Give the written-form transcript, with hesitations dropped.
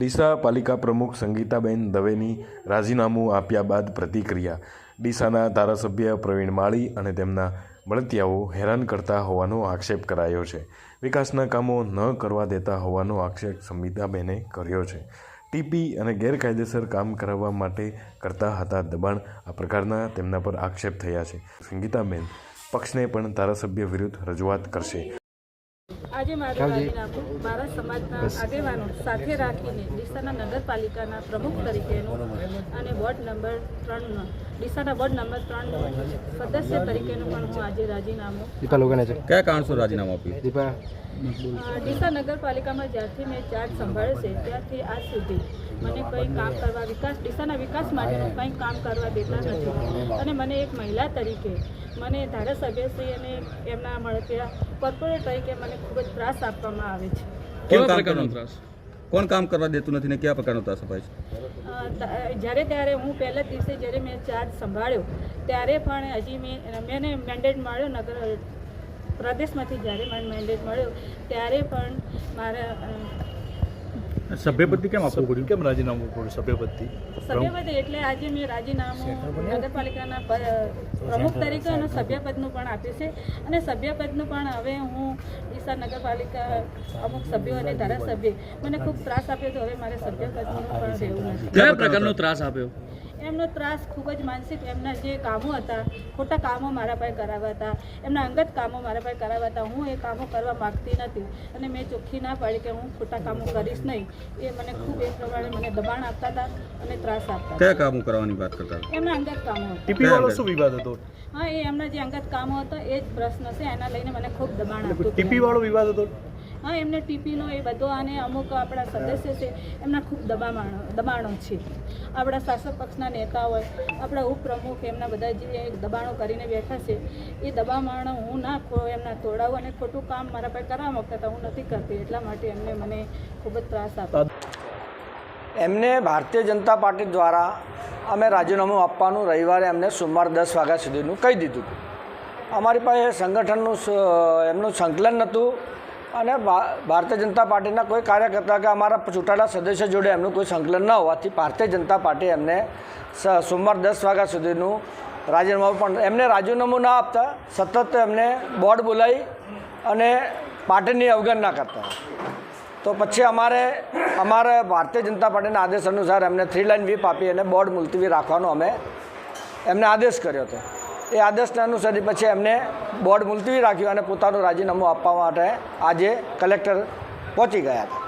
ડીસા પાલિકા પ્રમુખ સંગીતાબેન દવેની રાજીનામું આપ્યા બાદ પ્રતિક્રિયા। ડીસાના ધારાસભ્ય પ્રવીણ માળી અને તેમના મળતિયાઓ હેરાન કરતા હોવાનો આક્ષેપ કરાયો છે। વિકાસના કામો ન કરવા દેતા હોવાનો આક્ષેપ સંગીતાબેને કર્યો છે। ટીપી અને ગેરકાયદેસર કામ કરાવવા માટે કરતા હતા દબાણ, આ પ્રકારના તેમના પર આક્ષેપ થયા છે। સંગીતાબેન પક્ષને પણ ધારાસભ્ય વિરુદ્ધ રજૂઆત કરશે। આજે મારું રાજીનામું મારા સમાજના આગેવાનો સાથે રાખીને ડીસાના નગરપાલિકાના પ્રમુખ તરીકેનું અને વોર્ડ નંબર 3નો ડીસાના વોર્ડ નંબર 3નો સદસ્ય તરીકેનું પણ હું આજે રાજીનામું કયા કારણસર રાજીનામું આપ્યું? ડીસા નગરપાલિકામાં જ્યારથી મેં ચાર્જ સંભાળ્યો છે ત્યારથી આજ સુધી મને કંઈ કામ કરવા ડીસાના વિકાસ માટેનું કંઈ કામ કરવા દેતા નથી અને મને એક મહિલા તરીકે મને ધારાસભ્યશ્રી અને એમના મળતિયા કોર્પોરેટ તરીકે મને ખૂબ જ ત્રાસ આપવામાં આવે છે। કેવા પ્રકારનો ત્રાસ? કોણ કામ કરવા દેતું નથી ને કયા પ્રકારનો ત્રાસ અપાય છે? જ્યારે ત્યારે હું પહેલા દિવસે જ્યારે મેં ચાર્જ સંભાળ્યો ત્યારે પણ હજી મેં મેન્ડેટ મળ્યો નગર પ્રદેશમાંથી જ્યારે મને મેન્ડેટ મળ્યો ત્યારે પણ મારા સભ્યપતિ કેમ આપવું પડ્યું? કેમ રાજીનામું પડ્યું સભ્યપતિ? એટલે આજે મેં રાજીનામું નગરપાલિકાના પ્રમુખ તરીકે અને સભ્યપદનું પણ આપ્યું છે અને સભ્યપદનું પણ હવે હું ડીસા નગરપાલિકા અમુક સભ્યો અને ધારાસભ્ય મને ખૂબ ત્રાસ આપ્યો તો હવે મારે સભ્યપદનું પણ રહેવું નથી। કયા પ્રકારનો ત્રાસ આપ્યો? એમનો ત્રાસ ખૂબ જ માનસિક, એમના જે કામો હતા ખોટા કામો મારા પાસે કરાવ્યા હતા, એમના અંગત કામો મારા પાસે કરાવ્યા હતા। હું એ કામો કરવા માગતી નથી અને મેં ચોખ્ખી ના પાડી કે હું ખોટા કામો કરીશ નહીં। એ મને ખૂબ એ પ્રમાણે મને દબાણ આપતા હતા અને ત્રાસ આપતા હતા। કયા કામો કરવાની વાત કરતા? એમના અંગત કામો હતા। ટીપી વાળો શું વિવાદ હતો? હા, એ એમના જે અંગત કામો હતા એ જ પ્રશ્ન છે, એના લઈને મને ખૂબ દબાણ આપતું। ટીપી વાળો વિવાદ હતો? હા, એમને ટીપીનો એ બધો અને અમુક આપણા સદસ્ય છે એમના ખૂબ દબાણો છે। આપણા શાસક પક્ષના નેતા હોય, આપણા ઉપપ્રમુખ, એમના બધા જે દબાણો કરીને બેઠા છે એ દબાણો હું ના એમના તોડાવું અને ખોટું કામ મારા પાસે કરવા માગતા હતા, હું નથી કરતી, એટલા માટે એમને મને ખૂબ જ ત્રાસ આપ્યો। એમને ભારતીય જનતા પાર્ટી દ્વારા અમે રાજીનામું આપવાનું રવિવારે એમને સોમવાર 10 વાગ્યા સુધીનું કહી દીધું હતું। અમારી પાસે સંગઠનનું એમનું સંકલન નહોતું અને ભારતીય જનતા પાર્ટીના કોઈ કાર્યકર્તા કે અમારા ચૂંટાયેલા સદસ્ય જોડે એમનું કોઈ સંકલન ન હોવાથી ભારતીય જનતા પાર્ટી એમને સોમવાર 10 વાગ્યા સુધીનું રાજીનામું પણ એમને રાજીનામું ના આપતા સતત એમને બોર્ડ બોલાવી અને પાર્ટીની અવગણના કરતા। તો પછી અમારે ભારતીય જનતા પાર્ટીના આદેશ અનુસાર એમને 3 લાઇન વ્હીપ આપી અને બોર્ડ મુલતવી રાખવાનો અમે એમને આદેશ કર્યો હતો। એ આદેશને અનુસરી પછી એમને બોર્ડ મુલતવી રાખ્યું અને પોતાનું રાજીનામું આપવા માટે આજે કલેક્ટર પહોંચી ગયા હતા।